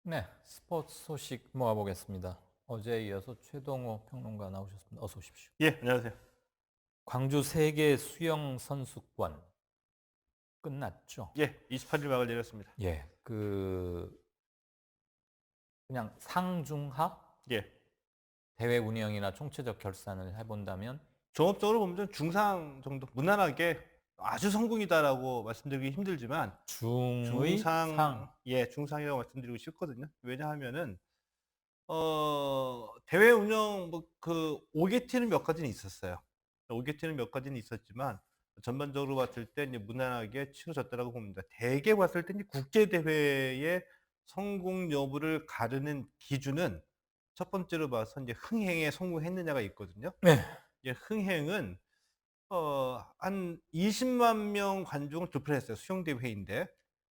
네, 스포츠 소식 모아보겠습니다. 어제에 이어서 최동호 평론가 나오셨습니다. 어서 오십시오. 예, 안녕하세요. 광주 세계 수영 선수권 끝났죠? 예, 28일 막을 내렸습니다. 예, 그냥 상중하 예. 대회 운영이나 총체적 결산을 해본다면 종합적으로 보면 좀 중상 정도 무난하게 아주 성공이다라고 말씀드리기 힘들지만 중의 상. 중상, 예, 중상이라고 말씀드리고 싶거든요. 왜냐하면은 대회 운영 뭐 그 오게티는 몇 가지는 있었어요. 오게티는 몇 가지는 있었지만 전반적으로 봤을 때 이제 무난하게 치러졌다라고 봅니다. 대개 봤을 때 이제 국제 대회의 성공 여부를 가르는 기준은 첫 번째로 봐서 이제 흥행에 성공했느냐가 있거든요. 네. 이제 흥행은 한 20만 명 관중을 돌파했어요. 수영 대회인데.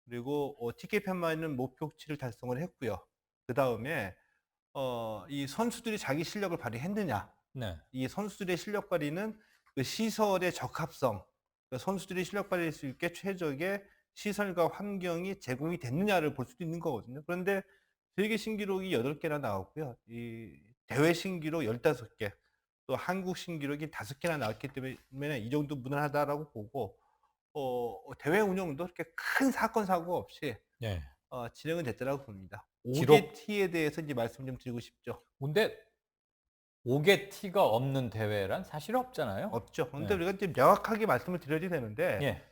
그리고 티켓 판매는 목표치를 달성을 했고요. 그다음에 이 선수들이 자기 실력을 발휘했느냐. 네. 이 선수들의 실력 발휘는 그 시설의 적합성, 그 선수들이 실력 발휘할 수 있게 최적의 시설과 환경이 제공이 됐느냐를 볼 수도 있는 거거든요. 그런데 세계 신기록이 8개나 나왔고요. 이 대회 신기록 15개, 또 한국 신기록이 5개나 나왔기 때문에 이 정도 무난하다라고 보고 대회 운영도 그렇게 큰 사건 사고 없이 예. 진행은 됐다라고 봅니다. 기록. 오게티에 대해서 이제 말씀 좀 드리고 싶죠. 근데 5개 티가 없는 대회란 사실 없잖아요. 없죠. 근데 예. 우리가 이제 명확하게 말씀을 드려야 되는데 예.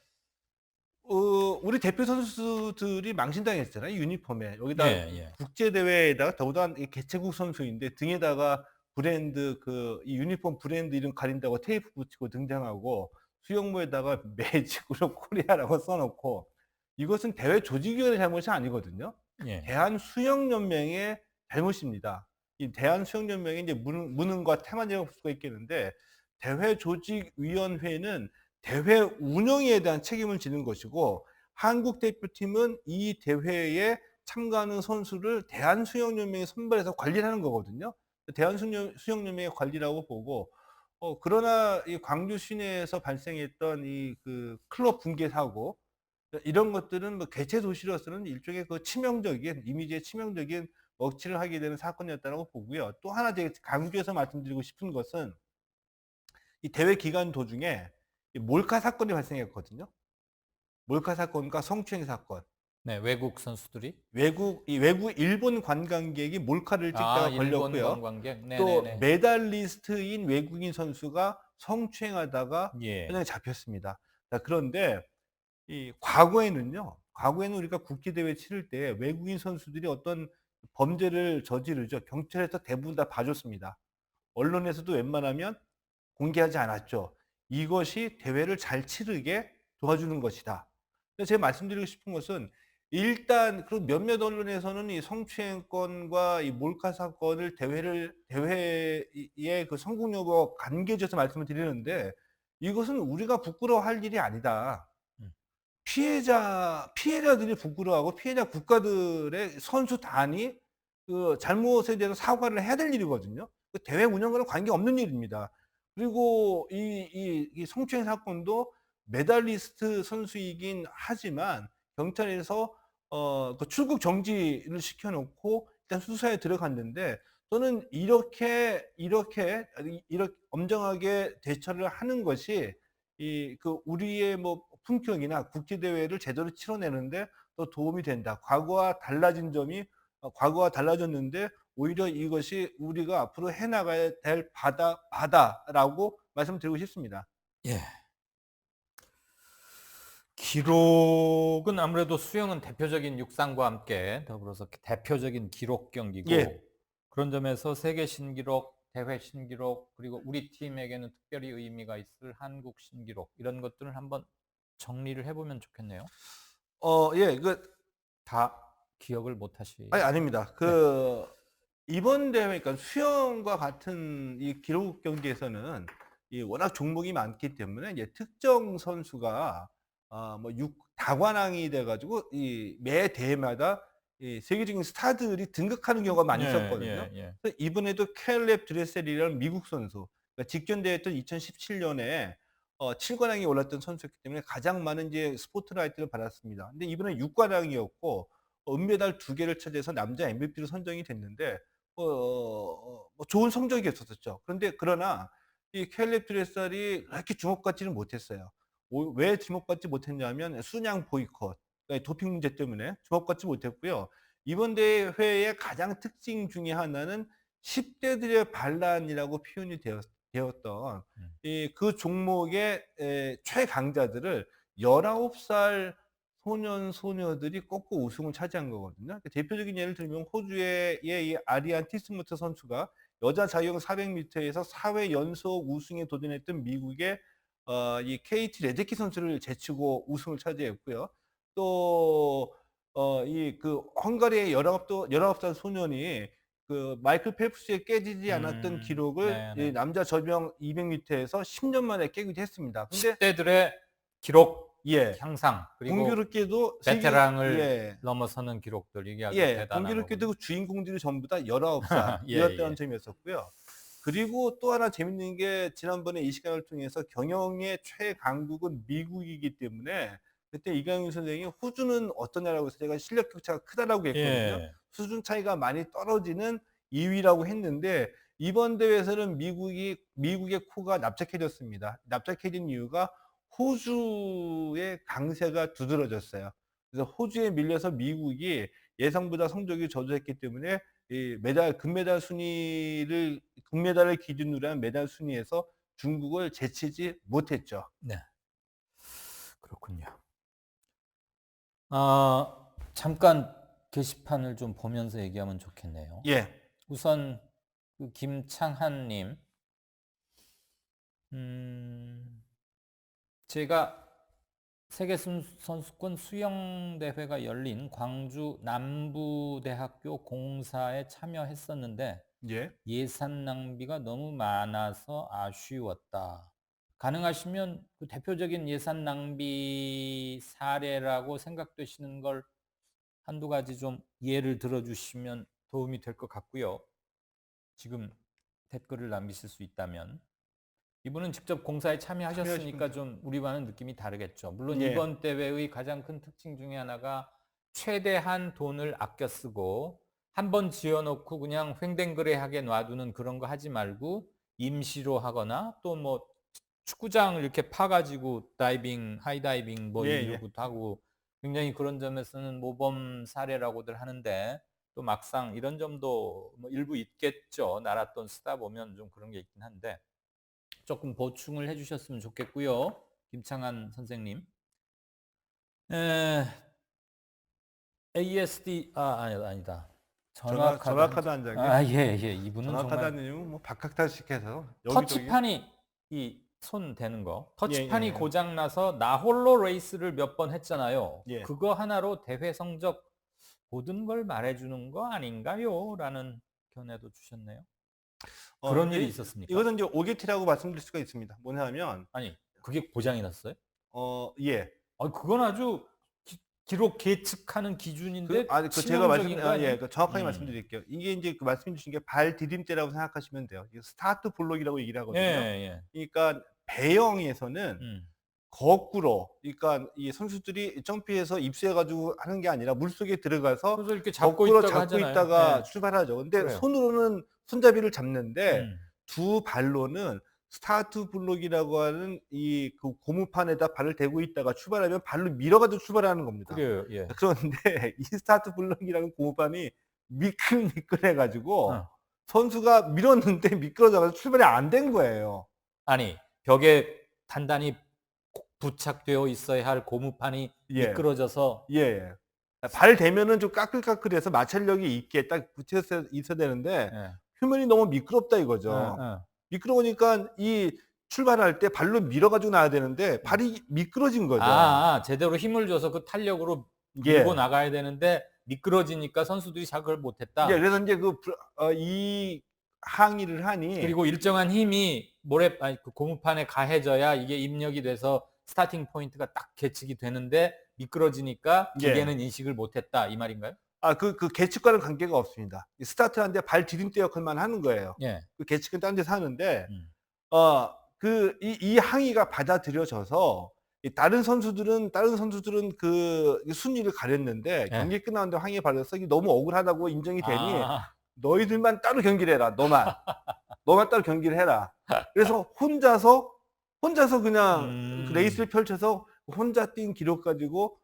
우리 대표 선수들이 망신당했잖아요, 유니폼에. 예. 여기다 예. 국제 대회에다가 더군다나 이 개최국 선수인데 등에다가 브랜드 이 유니폼 브랜드 이름 가린다고 테이프 붙이고 등장하고 수영모에다가 매직으로 코리아라고 써 놓고 이것은 대회 조직위원회 잘못이 아니거든요. 예. 대한수영연맹의 잘못입니다. 이 대한수영연맹의 이제 무능과 태만이라고 볼 수가 있겠는데 대회 조직위원회는 대회 운영에 대한 책임을 지는 것이고 한국 대표팀은 이 대회에 참가하는 선수를 대한수영연맹에 선발해서 관리를 하는 거거든요. 수영연맹의 관리라고 보고 그러나 이 광주 시내에서 발생했던 이 클럽 붕괴 사고 이런 것들은 뭐 개최 도시로서는 일종의 그 치명적인 이미지에 치명적인 먹칠을 하게 되는 사건이었다고 보고요. 또 하나 제가 강조해서 말씀드리고 싶은 것은 이 대회 기간 도중에 이 몰카 사건이 발생했거든요. 몰카 사건과 성추행 사건. 네, 외국 선수들이. 외국 일본 관광객이 몰카를 아, 찍다가 일본 걸렸고요. 관광객. 또 네네네. 메달리스트인 외국인 선수가 성추행하다가 예. 현장에 잡혔습니다. 자, 그런데 과거에는 우리가 국제 대회 치를 때 외국인 선수들이 어떤 범죄를 저지르죠. 경찰에서 대부분 다 봐줬습니다. 언론에서도 웬만하면 공개하지 않았죠. 이것이 대회를 잘 치르게 도와주는 것이다. 그래서 제가 말씀드리고 싶은 것은 일단 그 몇몇 언론에서는 이 성추행건과 이 몰카 사건을 대회의 그 성공 여부와 관계져서 말씀을 드리는데 이것은 우리가 부끄러워할 일이 아니다. 음. 피해자들이 부끄러워하고 피해자 국가들의 선수단이 그 잘못에 대해서 사과를 해야 될 일이거든요. 그 대회 운영과는 관계없는 일입니다. 그리고 이 성추행 사건도 메달리스트 선수이긴 하지만 경찰에서 그 출국 정지를 시켜 놓고 일단 수사에 들어갔는데 저는 이렇게 엄정하게 대처를 하는 것이 우리의 뭐 품격이나 국제 대회를 제대로 치러내는데 더 도움이 된다. 과거와 달라졌는데 오히려 이것이 우리가 앞으로 해 나가야 될 바다라고 말씀드리고 싶습니다. 예. 기록은 아무래도 수영은 대표적인 육상과 함께 더불어서 대표적인 기록 예. 경기고, 그런 점에서 세계 신기록, 대회 신기록, 그리고 우리 팀에게는 특별히 의미가 있을 한국 신기록, 이런 것들을 한번 정리를 해 보면 좋겠네요. 예. 다 기억을 못 하시. 아니 아닙니다. 네. 이번 대회 그러니까 수영과 같은 이 기록 경기에서는 이 워낙 종목이 많기 때문에 이제 특정 선수가 뭐 육 다관왕이 돼 가지고 이 매 대회마다 이 세계적인 스타들이 등극하는 경우가 많이 예 있었거든요. 예 예. 그래서 이번에도 캘렙 드레셀이라는 미국 선수, 그러니까 직전대회했던 2017 년에 7관왕에 올랐던 선수였기 때문에 가장 많은 이제 스포트라이트를 받았습니다. 근데 이번엔 6관왕이었고 은메달 2개를 차지해서 남자 MVP로 선정이 됐는데 뭐 좋은 성적이었었죠. 그러나 이 캘립 드레셀이 그렇게 주목받지는 못했어요. 왜 주목받지 못했냐면 순양 보이콧, 그러니까 도핑 문제 때문에 주목받지 못했고요. 이번 대회의 가장 특징 중에 하나는 10 대들의 반란이라고 표현이 되었던 음. 그 종목의 최강자들을 19살 소년 소녀들이 꺾고 우승을 차지한 거거든요. 대표적인 예를 들면 호주의 이 아리안 티스무트 선수가 여자 자유형 400m에서 4회 연속 우승에 도전했던 미국의 이 케이티 레데키 선수를 제치고 우승을 차지했고요. 또 이 헝가리의 19살 소년이 마이클 펠프스의 깨지지 않았던 기록을 이 네네. 남자 저병 200m에서 10년 만에 깨기도 했습니다. 근데 10대들의 기록 예. 향상 그리고 공교롭게도 베테랑을 예. 넘어서는 기록들 이게 아주 예. 대단한 공교롭게도 거군요. 그 주인공들이 전부 다 19 예, 살이었다는 예. 점이었었고요. 그리고 또 하나 재밌는 게 지난번에 이 시간을 통해서 경영의 최강국은 미국이기 때문에 그때 이강인 선생이 "호주는 어떠냐?"라고 해서 제가 "실력 격차가 크다."라고 했거든요. 예. 수준 차이가 많이 떨어지는 2 위라고 했는데 이번 대회에서는 미국의 코가 납작해졌습니다. 납작해진 이유가 호주의 강세가 두드러졌어요. 그래서 호주에 밀려서 미국이 예상보다 성적이 저조했기 때문에 이 금메달을 기준으로 한 메달 순위에서 중국을 제치지 못했죠. 네. 그렇군요. 잠깐 게시판을 좀 보면서 얘기하면 좋겠네요. 예. 우선 김창한 님. 제가 세계 선수권 수영 대회가 열린 광주 남부대학교 공사에 참여했었는데 예. 예산 낭비가 너무 많아서 아쉬웠다. 가능하시면 그 대표적인 예산 낭비 사례라고 생각되시는 걸 한두 가지 좀 예를 들어주시면 도움이 될 것 같고요. 지금 댓글을 남기실 수 있다면. 이분은 직접 공사에 참여하셨으니까 좀 우리와는 느낌이 다르겠죠. 물론 예. 이번 대회의 가장 큰 특징 중에 하나가 최대한 돈을 아껴 쓰고 한 번 지어놓고 그냥 횡댕그레하게 놔두는 그런 거 하지 말고 임시로 하거나 또 뭐 축구장을 이렇게 파가지고 다이빙, 하이다이빙 뭐 예예. 이러고도 하고 굉장히 그런 점에서는 모범 사례라고들 하는데 또 막상 이런 점도 뭐 일부 있겠죠. 나라 돈 쓰다 보면 좀 그런 게 있긴 한데 조금 보충을 해 주셨으면 좋겠고요. 김창한 선생님. 에, ASD 아니다. 전화카드 한 장에 예. 이분은 전화카드 정말 한 장이면 뭐 박학다식 해서 여기저기 터치판이 이 손 대는 거. 터치판이 예예예. 고장 나서 나 홀로 레이스를 몇 번 했잖아요. 예. 그거 하나로 대회 성적 모든 걸 말해 주는 거 아닌가요? 라는 견해도 주셨네요. 그런 일이 있었습니까? 이것은 이제 오게티라고 말씀드릴 수가 있습니다. 뭐냐면 아니, 그게 고장이 났어요? 예. 그건 아주 기록 계측하는 기준인데 제가 치명적인 거 아니에요? 정확하게 말씀드릴게요. 이게 인제 말씀해 주신 게 발 디딤대라고 생각하시면 돼요. 이게 스타트 블록이라고 얘기를 하거든요. 예. 그러니까 배영에서는 음. 거꾸로 그러니까 이 선수들이 점프해서 입수해 가지고 하는 게 아니라 물속에 들어가서 그래서 이렇게 잡고 거꾸로 있다가 잡고 하잖아요. 있다가 예. 출발하죠. 근데 그래요. 손으로는 손잡이를 잡는데 음. 두 발로는 스타트 블록이라고 하는 고무판에다 발을 대고 있다가 출발하면 발로 밀어 가지고 출발하는 겁니다. 그래요. 예. 그런데 이 스타트 블록이라는 고무판이 미끌미끌해 가지고 어. 선수가 밀었는데 미끄러져 가지고 출발이 안 된 거예요. 아니, 벽에 단단히 부착되어 있어야 할 고무판이 예. 미끄러져서 예예. 발 대면은 좀 까끌까끌해서 마찰력이 있게 딱 붙어 있어야 되는데 예. 표면이 너무 미끄럽다 이거죠. 미끄러우니까 이 출발할 때 발로 밀어 가지고 나야 되는데 발이 미끄러진 거죠. 제대로 힘을 줘서 그 탄력으로 예. 밀고 나가야 되는데 미끄러지니까 선수들이 자극을 못 했다. 예. 그래서 인제 이 항의를 하니 그리고 일정한 힘이 그 고무판에 가해져야 이게 입력이 돼서 스타팅 포인트가 딱 계측이 되는데 미끄러지니까 예. 기계는 인식을 못 했다 이 말인가요? 그 계측과는 관계가 없습니다. 스타트하는데 발 디딤대 역할만 하는 거예요. 예. 그 계측은 딴 데서 하는데 음. 이 항의가 받아들여져서 다른 선수들은 그 순위를 가렸는데 예. 경기 끝나는데 항의에 받아서 이게 너무 억울하다고 인정이 되니 아. "너희들만 따로 경기를 해라. 너만. 너만 따로 경기를 해라." 그래서 혼자서 그냥 그 음. 레이스를 펼쳐서 혼자 뛴 기록 가지고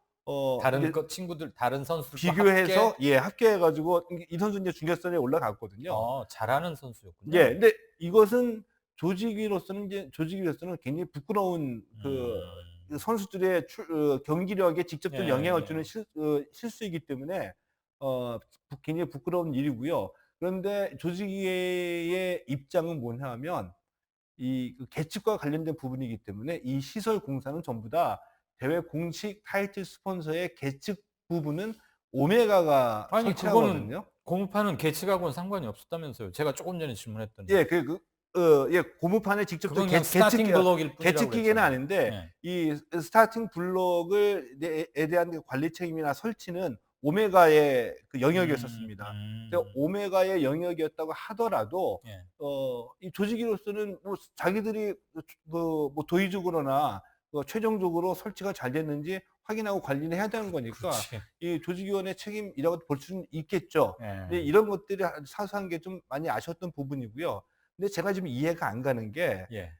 다른 이제 친구들 다른 선수들과 함께 비교해서 합계해 가지고 이 선수 인제 준결선에 올라갔거든요. 잘하는 선수였군요. 예. 근데 이것은 조직위로서는 굉장히 부끄러운 그 음. 선수들의 경기력에 직접적인 영향을 주는 예. 실수이기 때문에 굉장히 부끄러운 일이고요. 그런데 조직위의 입장은 뭐냐 하면 그 계측과 관련된 부분이기 때문에 이 시설 공사는 전부 다 대회 공식 타이틀 스폰서의 계측 부분은 오메가가 아니 그거는 설치하거든요. 공무판은 계측하고는 상관이 없었다면서요. 제가 조금 전에 질문했더니. 예. 고무판에 직접적 그건 그냥 스타팅 블록일 뿐이라고 계측 기계는 그랬잖아요. 아닌데 예. 이 스타팅 블록을 에 대한 그 관리 책임이나 설치는 오메가의 그 음. 영역이었었습니다. 근데 음. 오메가의 영역이었다고 하더라도 예. 이 조직위로서는 뭐 자기들이 뭐 도의적으로나 최종적으로 설치가 잘 됐는지 확인하고 관리를 해야 되는 거니까 그렇지. 이 조직위원회 책임이라고 볼 수는 있겠죠. 근데 예. 이런 것들이 아주 사소한 게 좀 많이 아쉬웠던 부분이고요. 근데 제가 지금 이해가 안 가는 게 예.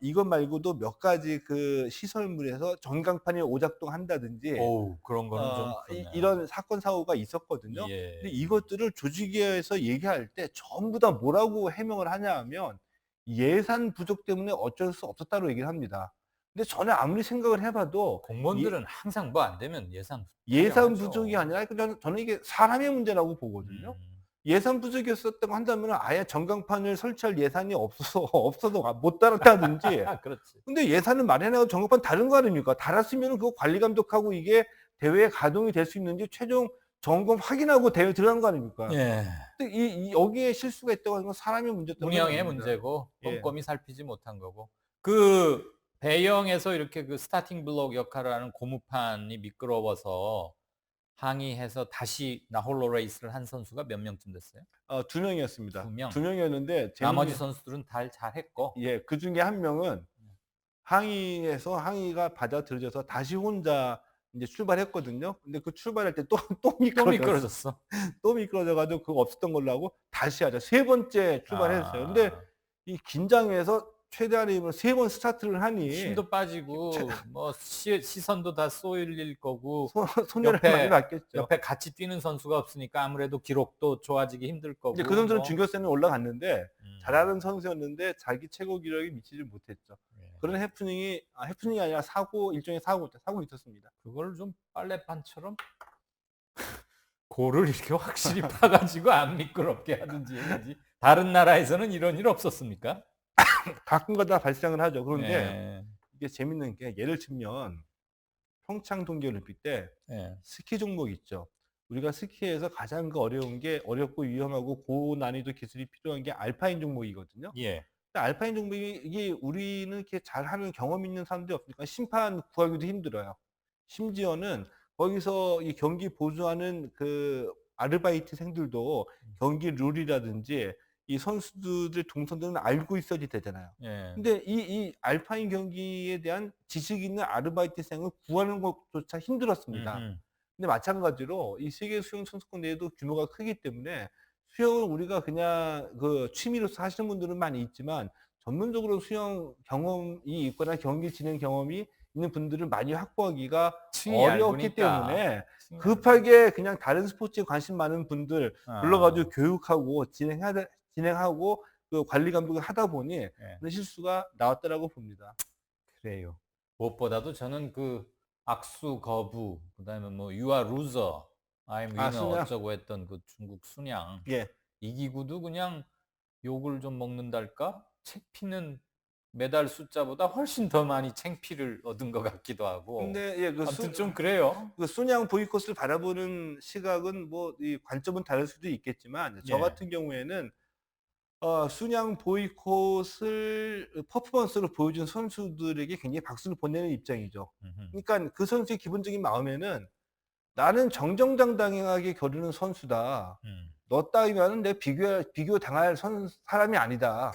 이것 말고도 몇 가지 그 시설물에서 전광판이 오작동한다든지 어우 그런 거는 좀 그렇네요. 이런 사건 사고가 있었거든요. 근데 예. 이것들을 조직위에서 얘기할 때 전부 다 뭐라고 해명을 하냐 하면 "예산 부족 때문에 어쩔 수 없었다."고 얘기를 합니다. 근데 저는 아무리 생각을 해 봐도 예 공무원들은 항상 뭐 안 되면 예산 예산 부족이 타령하죠. 아니라 저는 이게 사람의 문제라고 보거든요. 음. 예산 부족이었었다고 한다면은 아예 전광판을 설치할 예산이 없어서 못 달았다든지. 그렇지. 근데 예산을 마련해 가지고 전광판 다른 거 아닙니까? 달았으면은 그거 관리 감독하고 이게 대회에 가동이 될 수 있는지 최종 점검 확인하고 대회에 들어간 거 아닙니까? 예. 근데 여기에 실수가 있다고 하는 건 사람의 문제였다고 운영의 생각합니다. 문제고 예. 꼼꼼히 살피지 못한 거고. 그 배영에서 이렇게 그 스타팅 블록 역할을 하는 고무판이 미끄러워서 항의해서 다시 나홀로 레이스를 한 선수가 몇 명쯤 됐어요? 2 명이었습니다. 2 명. 2 명이었는데 나머지 재밌는 선수들은 잘했고. 그중에 한 명은 항의가 받아들여져서 다시 혼자 인제 출발했거든요. 근데 그 출발할 때 또 또 미끄러졌어. 미끄러졌어. 또 미끄러져 가지고 그거 없었던 걸로 하고 다시 하자. 3번째 출발했어요. 근데 아. 이 긴장해서 최대한의 힘으로 3번 스타트를 하니 힘도 빠지고 뭐 시선도 다 쏠릴 거고 손해를 많이 봤겠죠. 옆에 같이 뛰는 선수가 없으니까 아무래도 기록도 좋아지기 힘들 이제 거고 그 선수는 뭐. 준결선에 올라갔는데 음. 잘하는 선수였는데 자기 최고 기록에 미치지 못했죠. 예. 그런 해프닝이 아니라 일종의 사고가 있었습니다. 그걸 좀 빨래판처럼 골을 이렇게 확실히 파 가지고 안 미끄럽게 하든지 해야지. 다른 나라에서는 이런 일 없었습니까? 가끔가다 발생을 하죠. 그런데 예. 이게 재밌는 게 예를 들면 평창 동계올림픽 때 예. 스키 종목 있죠. 우리가 스키에서 가장 어려운 게 어렵고 위험하고 고난이도 기술이 필요한 게 알파인 종목이거든요. 예. 근데 알파인 종목이 이게 우리는 이렇게 잘하는 경험 있는 사람들이 없으니까 심판 구하기도 힘들어요. 심지어는 거기서 이 경기 보조하는 그 아르바이트생들도 경기 룰이라든지 이 선수들 동선들은 알고 있어야 되잖아요. 예. 근데 이 알파인 경기에 대한 지식 있는 아르바이트생을 구하는 것조차 힘들었습니다. 음음. 근데 마찬가지로 이 세계 수영 선수권 대회도 규모가 크기 때문에 수영을 우리가 그냥 그 취미로서 하시는 분들은 많이 있지만 전문적으로 수영 경험이 있거나 경기 진행 경험이 있는 분들을 많이 확보하기가 층이 어렵기 얇으니까. 때문에 층이 얇으니까. 급하게 그냥 다른 스포츠에 관심 많은 분들 불러 가지고 아. 교육하고 진행하고 그 관리 감독을 하다 보니 예. 그런 실수가 나왔다라고 봅니다. 그래요. 무엇보다도 저는 그 악수 거부 그다음에 뭐 "You are loser. I'm winner." 순양 어쩌고 했던 그 중국 순양 예. 이기고도 그냥 욕을 좀 먹는달까? 책피는 메달 숫자보다 훨씬 더 많이 창피를 얻은 것 같기도 하고 근데 아무튼 좀 그래요. 그 순양 보이콧을 바라보는 시각은 뭐 이 관점은 다를 수도 있겠지만 저 예. 같은 경우에는 순양 보이콧을 퍼포먼스로 보여준 선수들에게 굉장히 박수를 보내는 입장이죠. 음음. 그러니까 그 선수의 기본적인 마음에는 '나는 정정당당하게 겨루는 선수다. 음. 너 따위면은 내 비교당할 사람이 아니다.'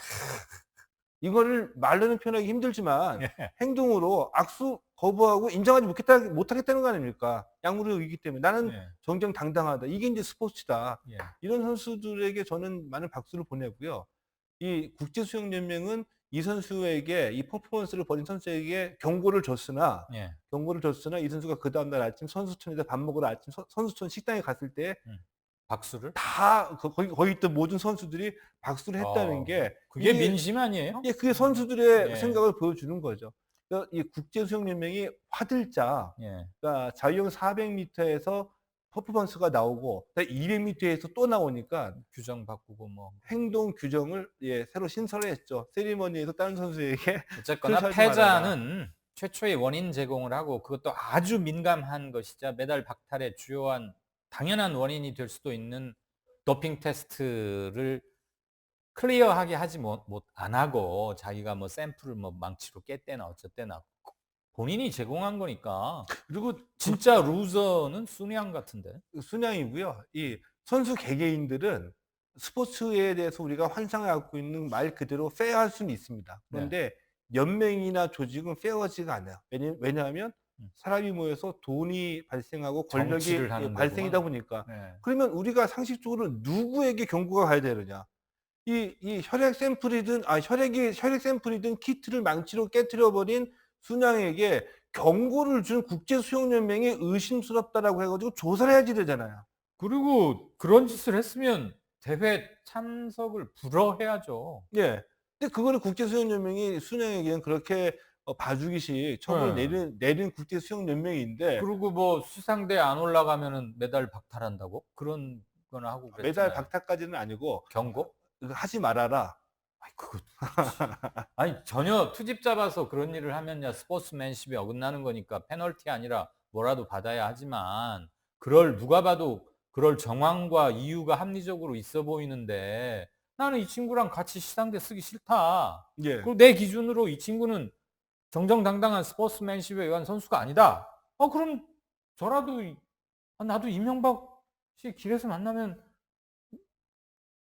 이거를 말로는 표현하기 힘들지만 예. 행동으로 악수 거부하고 인정하지 못하겠다는 거 아닙니까? 약물을 이기 때문에. '나는 예. 정정당당하다. 이게 인제 스포츠다.' 예. 이런 선수들에게 저는 많은 박수를 보내고요. 이 국제수영연맹은 이 선수에게 이 퍼포먼스를 벌인 선수에게 예. 경고를 줬으나 이 선수가 그다음 날 아침 선수촌에서 밥 먹으러 아침 선수촌 식당에 갔을 때 음. 박수를? 다 거기 있던 모든 선수들이 박수를 했다는 게 그게 이게 민심 아니에요? 예 그게 선수들의 예. 생각을 보여주는 거죠. 그러니까 이 국제수영연맹이 화들짝 예. 그러니까 자유형 400 미터에서 퍼포먼스가 나오고 그다음에 200 미터에서 또 나오니까 규정 바꾸고 뭐. 행동 규정을 새로 신설을 했죠. 세리머니에서 다른 선수에게 어쨌거나 그렇게 하지 말아라. 패자는 최초의 원인 제공을 하고 그것도 아주 민감한 것이자 메달 박탈의 주요한 당연한 원인이 될 수도 있는 도핑 테스트를 클리어하게 하지 못 안 하고 자기가 뭐 샘플을 뭐 망치로 깼대나 어쨌대나 본인이 제공한 거니까 그리고 진짜 루저는 순양 같은데. 순양이고요. 이 선수 개개인들은 스포츠에 대해서 우리가 환상을 갖고 있는 말 그대로 페어할 수는 있습니다. 네. 그런데 연맹이나 조직은 페어하지가 않아요. 왜냐하면 음. 사람이 모여서 돈이 발생하고 권력이 정치를 하는 발생이다 데구만. 보니까. 네. 그러면 우리가 상식적으로 누구에게 경고가 가야 되느냐. 이 혈액 샘플이든 키트를 망치로 깨트려 버린 순양에게 경고를 준 국제수영연맹이 의심스럽다라고 해 가지고 조사를 해야지 되잖아요. 그리고 그런 짓을 했으면 대회 참석을 불허해야죠. 예. 근데 그거를 국제수영연맹이 순양에게는 그렇게 봐주기식 처벌을 예. 내린 국제수영연맹인데 그리고 뭐 수상대에 안 올라가면은 메달 박탈한다고? 그런 거나 하고 메달 그랬잖아요. 박탈까지는 아니고 경고? "그거 하지 말아라." 아이 그거 아니 전혀 투집 잡아서 그런 일을 하면야 스포츠맨십에 어긋나는 거니까 페널티 아니라 뭐라도 받아야 하지만 누가 봐도 그럴 정황과 이유가 합리적으로 있어 보이는데 '나는 이 친구랑 같이 시상대 쓰기 싫다.' 예. 그리고 '내 기준으로 이 친구는 정정당당한 스포츠맨십에 의한 선수가 아니다.' 그럼 저라도 나도 이명박 씨 길에서 만나면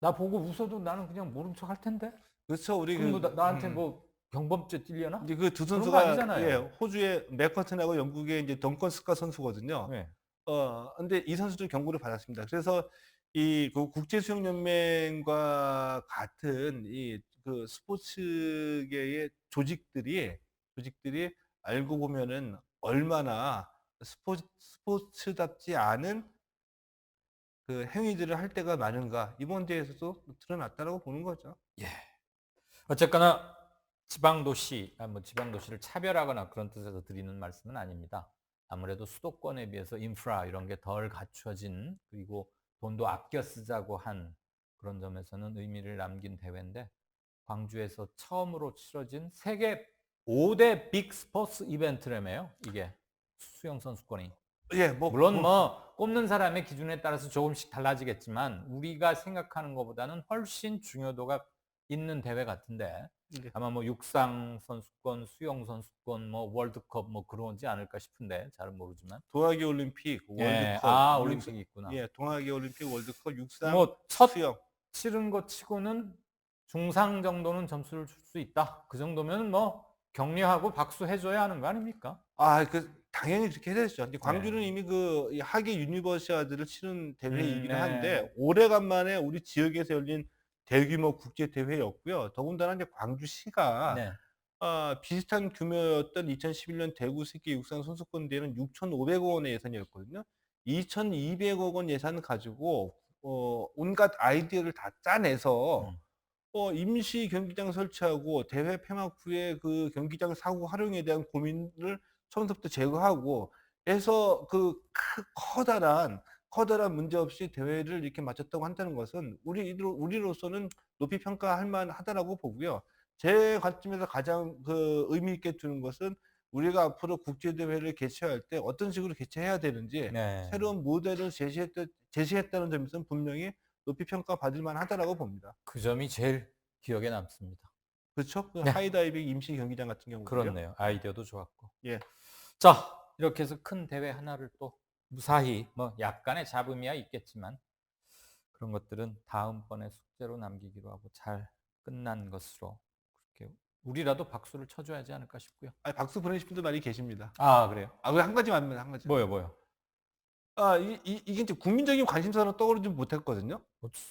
나 보고 웃어도 나는 그냥 모른 척 할 텐데. 그렇죠. 우리 그럼 뭐 나한테 뭐 경범죄 찔려나? 이제 그 두 그런 거 선수가 아니잖아요. 호주의 맥커튼하고 영국의 인제 덩컨 스카 선수거든요. 네. 근데 이 선수도 경고를 받았습니다. 그래서 이 그 국제수영연맹과 같은 이 그 스포츠계의 조직들이 알고 보면은 얼마나 스포츠답지 않은 그 행위들을 할 때가 많은가 이번 대회에서도 드러났다라고 보는 거죠. 예. 어쨌거나 지방 도시 뭐 지방 도시를 차별하거나 그런 뜻에서 드리는 말씀은 아닙니다. 아무래도 수도권에 비해서 인프라 이런 게 덜 갖춰진 그리고 돈도 아껴 쓰자고 한 그런 점에서는 의미를 남긴 대회인데 광주에서 처음으로 치러진 세계 5대 빅 스포츠 이벤트라며요, 이게 수영 선수권이. 예. 물론 뭐 꼽는 사람의 기준에 따라서 조금씩 달라지겠지만 우리가 생각하는 것보다는 훨씬 중요도가 있는 대회 같은데 네. 아마 뭐 육상 선수권, 수영 선수권, 뭐 월드컵 뭐 그러지 않을까 싶은데 잘은 모르지만. 동아기 올림픽, 예. 월드컵, 올림픽이 있구나. 동아기 올림픽, 월드컵, 육상, 뭐 첫 수영. 치른 것 치고는 중상 정도는 점수를 줄 수 있다. 그 정도면 뭐 격려하고 박수해 줘야 하는 거 아닙니까? 당연히 그렇게 해야 되죠. 이제 네. 광주는 이미 이 하계 유니버시아드를 치른 대회이기는 네. 한데 오래간만에 우리 지역에서 열린 대규모 국제 대회였고요. 더군다나 이제 광주시가 네. 비슷한 규모였던 2011년 대구 세계 육상 선수권 대회는 6,500억 원의 예산이었거든요. 2,200억 원 예산을 가지고 온갖 아이디어를 다 짜내서 음. 임시 경기장 설치하고 대회 폐막 후에 그 경기장 사고 활용에 대한 고민을 처음부터 제거하고 해서 커다란 문제없이 대회를 이렇게 마쳤다고 한다는 것은 우리로서는 높이 평가할 만하다라고 보고요. 제 관점에서 가장 의미 있게 두는 것은 우리가 앞으로 국제 대회를 개최할 때 어떤 식으로 개최해야 되는지 네. 새로운 모델을 제시했다는 점에서는 분명히 높이 평가받을 만하다라고 봅니다. 그 점이 제일 기억에 남습니다. 그렇죠? 그 네. 하이다이빙 임시 경기장 같은 경우도요. 그렇네요. 아이디어도 좋았고. 예. 자, 이렇게 해서 큰 대회 하나를 또 무사히 뭐 약간의 잡음이야 있겠지만 그런 것들은 다음번에 숙제로 남기기로 하고 잘 끝난 것으로 그렇게 우리라도 박수를 쳐줘야지 않을까 싶고요. 아니, 박수 보내실 분들 많이 계십니다. 아, 그래요? 그 한 가지만 하면 한 가지. 뭐요? 이게 이제 국민적인 관심사로 떠오르지 못했거든요.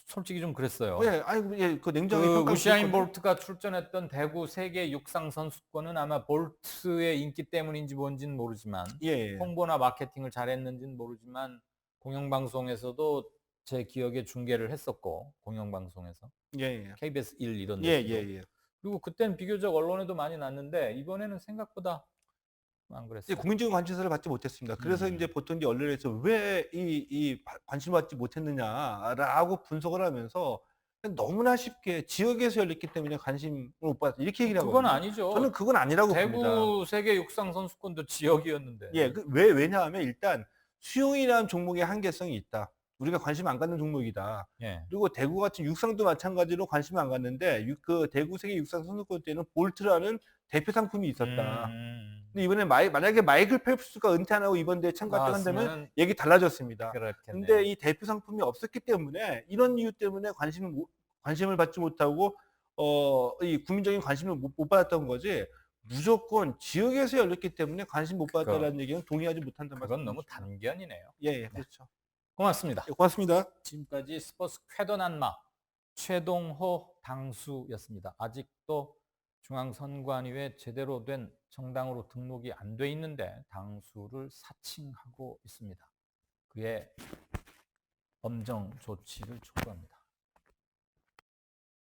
솔직히 좀 그랬어요. 예, 아니, 예, 그 냉정하게 그 평가를 우사인 드렸거든요. 볼트가 출전했던 대구 세계 육상 선수권은 아마 볼트의 인기 때문인지 뭔지는 모르지만 예, 예. 홍보나 마케팅을 잘했는지는 모르지만 공영방송에서도 제 기억에 중계를 했었고, 공영방송에서 예, 예. KBS 1 이런 예, 데서도. 예, 예. 그리고 그때는 비교적 언론에도 많이 났는데 이번에는 생각보다 안 이제 그랬어요. 국민적인 관심사를 받지 못했습니다. 그래서 인제 보통 이제 언론에서 왜 관심을 받지 못했느냐라고 분석을 하면서 그냥 너무나 쉽게 지역에서 열렸기 때문에 관심을 못 받았다, 이렇게 얘기를 그건 하거든요. 아니죠. 저는 그건 아니라고 봅니다. 대구 세계 육상 선수권도 지역이었는데. 예. 왜냐하면 일단 수영이라는 종목의 한계성이 있다. 우리가 관심 안 갖는 종목이다. 예. 그리고 대구 같은 육상도 마찬가지로 관심을 안 갖는데 그 대구 세계 육상 선수권 때는 볼트라는 대표 상품이 있었다. 근데 이번에 만약에 마이클 펠프스가 은퇴 안 하고 이번 대회에 참가를 한다면 나왔으면은 얘기 달라졌습니다. 그렇겠네요. 근데 이 대표 상품이 없었기 때문에 이런 이유 때문에 관심을 받지 못하고 이 국민적인 관심을 못 받았던 거지, 무조건 지역에서 열렸기 때문에 관심 못 받았다라는 얘기는 동의하지 못한다는 그건 너무 말씀드리겠습니다. 단견이네요. 예, 그렇죠. 고맙습니다. 예, 고맙습니다. 지금까지 스포츠 쾌도난마 최동호 당수였습니다. 아직도 중앙선관위에 제대로 된 정당으로 등록이 안 돼 있는데 당수를 사칭하고 있습니다. 그의 엄정 조치를 촉구합니다.